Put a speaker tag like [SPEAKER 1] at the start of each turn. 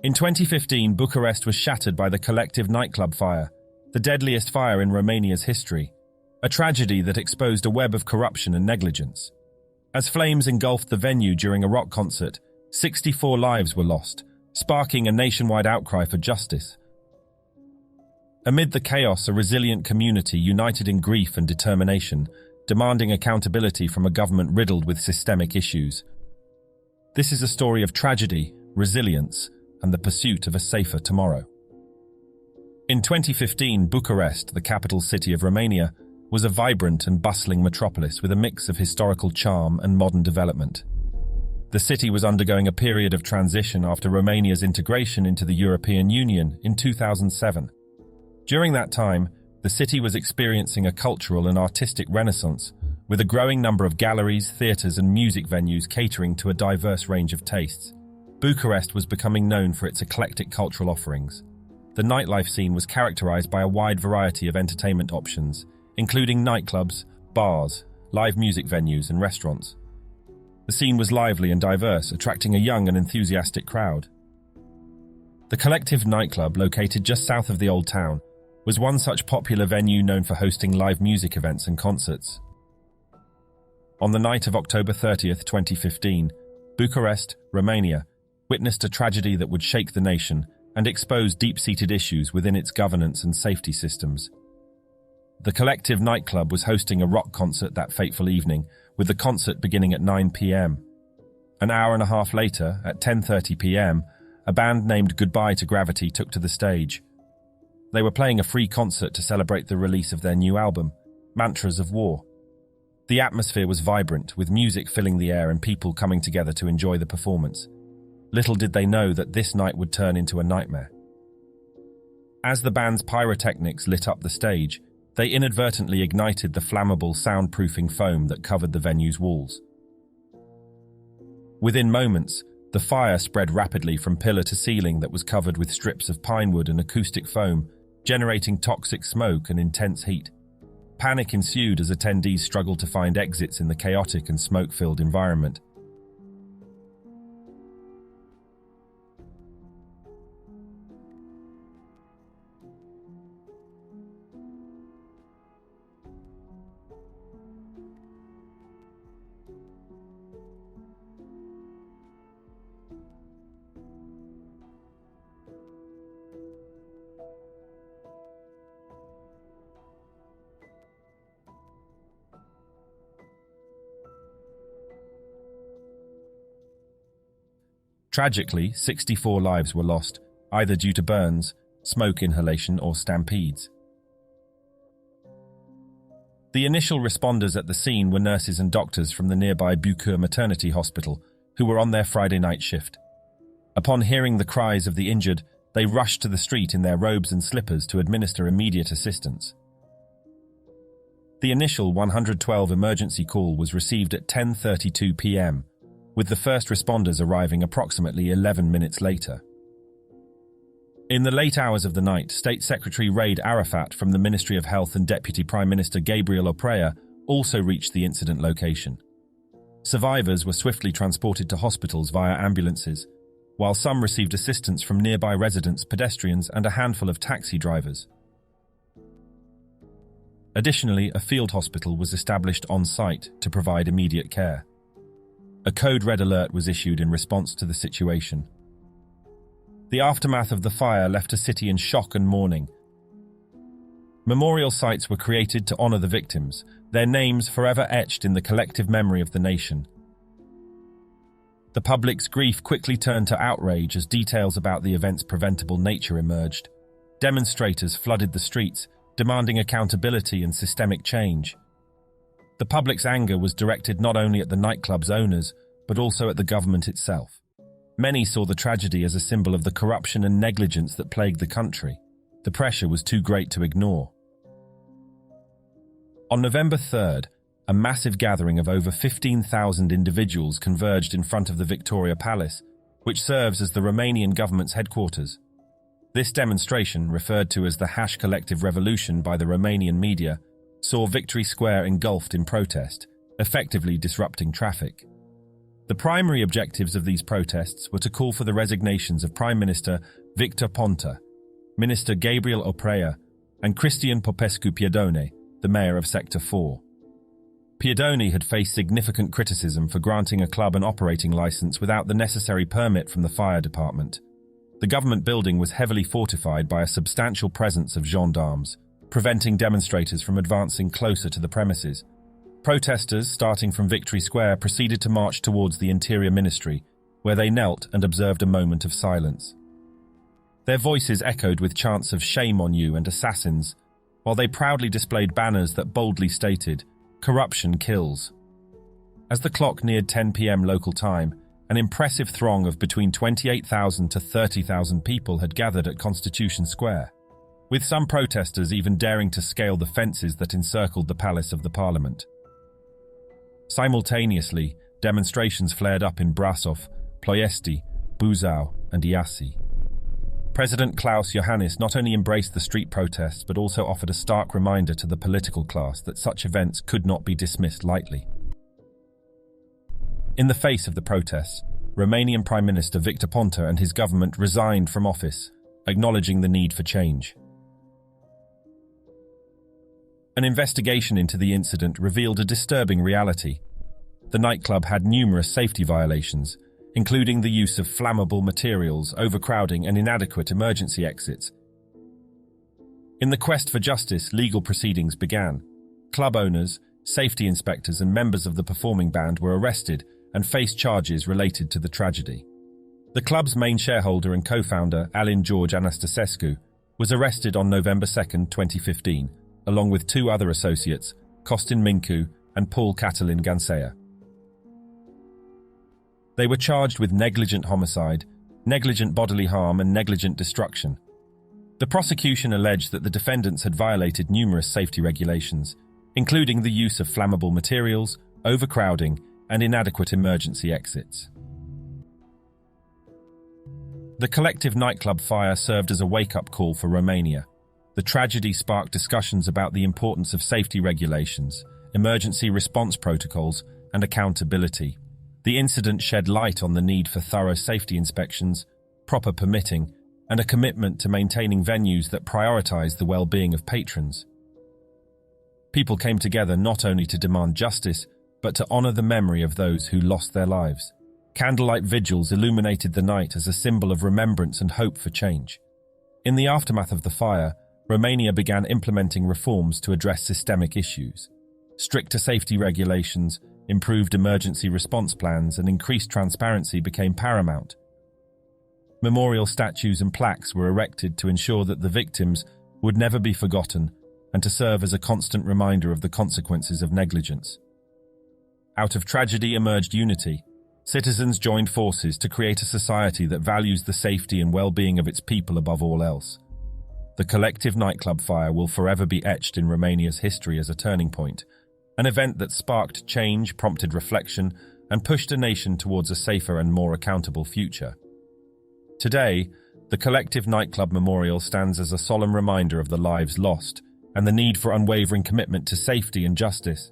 [SPEAKER 1] In 2015, Bucharest was shattered by the Colectiv nightclub fire, the deadliest fire in Romania's history, a tragedy that exposed a web of corruption and negligence. As flames engulfed the venue during a rock concert, 64 lives were lost, sparking a nationwide outcry for justice. Amid the chaos, a resilient community united in grief and determination, demanding accountability from a government riddled with systemic issues. This is a story of tragedy, resilience, and the pursuit of a safer tomorrow. In 2015, Bucharest, the capital city of Romania, was a vibrant and bustling metropolis with a mix of historical charm and modern development. The city was undergoing a period of transition after Romania's integration into the European Union in 2007. During that time, the city was experiencing a cultural and artistic renaissance, with a growing number of galleries, theatres and music venues catering to a diverse range of tastes. Bucharest was becoming known for its eclectic cultural offerings. The nightlife scene was characterized by a wide variety of entertainment options, including nightclubs, bars, live music venues and restaurants. The scene was lively and diverse, attracting a young and enthusiastic crowd. The Colectiv nightclub, located just south of the Old Town, was one such popular venue known for hosting live music events and concerts. On the night of October 30th, 2015, Bucharest, Romania, witnessed a tragedy that would shake the nation and expose deep-seated issues within its governance and safety systems. The Colectiv nightclub was hosting a rock concert that fateful evening, with the concert beginning at 9 p.m. An hour and a half later, at 10:30 p.m., a band named Goodbye to Gravity took to the stage. They were playing a free concert to celebrate the release of their new album, Mantras of War. The atmosphere was vibrant, with music filling the air and people coming together to enjoy the performance. Little did they know that this night would turn into a nightmare. As the band's pyrotechnics lit up the stage, they inadvertently ignited the flammable soundproofing foam that covered the venue's walls. Within moments, the fire spread rapidly from pillar to ceiling that was covered with strips of pine wood and acoustic foam, generating toxic smoke and intense heat. Panic ensued as attendees struggled to find exits in the chaotic and smoke-filled environment. Tragically, 64 lives were lost, either due to burns, smoke inhalation, or stampedes. The initial responders at the scene were nurses and doctors from the nearby Bucur Maternity Hospital, who were on their Friday night shift. Upon hearing the cries of the injured, they rushed to the street in their robes and slippers to administer immediate assistance. The initial 112 emergency call was received at 10:32 p.m., with the first responders arriving approximately 11 minutes later. In the late hours of the night, State Secretary Raed Arafat from the Ministry of Health and Deputy Prime Minister Gabriel Oprea also reached the incident location. Survivors were swiftly transported to hospitals via ambulances, while some received assistance from nearby residents, pedestrians, and a handful of taxi drivers. Additionally, a field hospital was established on site to provide immediate care. A code red alert was issued in response to the situation. The aftermath of the fire left a city in shock and mourning. Memorial sites were created to honor the victims, their names forever etched in the collective memory of the nation. The public's grief quickly turned to outrage as details about the event's preventable nature emerged. Demonstrators flooded the streets, demanding accountability and systemic change. The public's anger was directed not only at the nightclub's owners, but also at the government itself. Many saw the tragedy as a symbol of the corruption and negligence that plagued the country. The pressure was too great to ignore. On November 3rd, a massive gathering of over 15,000 individuals converged in front of the Victoria Palace, which serves as the Romanian government's headquarters. This demonstration, referred to as the #Colectiv Revolution by the Romanian media, saw Victory Square engulfed in protest, effectively disrupting traffic. The primary objectives of these protests were to call for the resignations of Prime Minister Victor Ponta, Minister Gabriel Oprea, and Cristian Popescu Piedone, the mayor of Sector 4. Piedone had faced significant criticism for granting a club an operating license without the necessary permit from the fire department. The government building was heavily fortified by a substantial presence of gendarmes, preventing demonstrators from advancing closer to the premises. Protesters, starting from Victory Square, proceeded to march towards the Interior Ministry, where they knelt and observed a moment of silence. Their voices echoed with chants of "Shame on you" and "Assassins," while they proudly displayed banners that boldly stated, "Corruption kills." As the clock neared 10 p.m. local time, an impressive throng of between 28,000 to 30,000 people had gathered at Constitution Square, with some protesters even daring to scale the fences that encircled the Palace of the Parliament. Simultaneously, demonstrations flared up in Brasov, Ploiesti, Buzău, and Iași. President Klaus Iohannis not only embraced the street protests but also offered a stark reminder to the political class that such events could not be dismissed lightly. In the face of the protests, Romanian Prime Minister Victor Ponta and his government resigned from office, acknowledging the need for change. An investigation into the incident revealed a disturbing reality. The nightclub had numerous safety violations, including the use of flammable materials, overcrowding, and inadequate emergency exits. In the quest for justice, legal proceedings began. Club owners, safety inspectors, and members of the performing band were arrested and faced charges related to the tragedy. The club's main shareholder and co-founder, Alin George Anastasescu, was arrested on November 2, 2015, along with two other associates, Costin Mincu and Paul Catalin Gansea. They were charged with negligent homicide, negligent bodily harm, and negligent destruction. The prosecution alleged that the defendants had violated numerous safety regulations, including the use of flammable materials, overcrowding, and inadequate emergency exits. The Colectiv nightclub fire served as a wake-up call for Romania. The tragedy sparked discussions about the importance of safety regulations, emergency response protocols, and accountability. The incident shed light on the need for thorough safety inspections, proper permitting, and a commitment to maintaining venues that prioritize the well-being of patrons. People came together not only to demand justice, but to honor the memory of those who lost their lives. Candlelight vigils illuminated the night as a symbol of remembrance and hope for change. In the aftermath of the fire, Romania began implementing reforms to address systemic issues. Stricter safety regulations, improved emergency response plans, and increased transparency became paramount. Memorial statues and plaques were erected to ensure that the victims would never be forgotten and to serve as a constant reminder of the consequences of negligence. Out of tragedy emerged unity. Citizens joined forces to create a society that values the safety and well-being of its people above all else. The Colectiv nightclub fire will forever be etched in Romania's history as a turning point, an event that sparked change, prompted reflection, and pushed a nation towards a safer and more accountable future. Today, the Colectiv nightclub memorial stands as a solemn reminder of the lives lost and the need for unwavering commitment to safety and justice.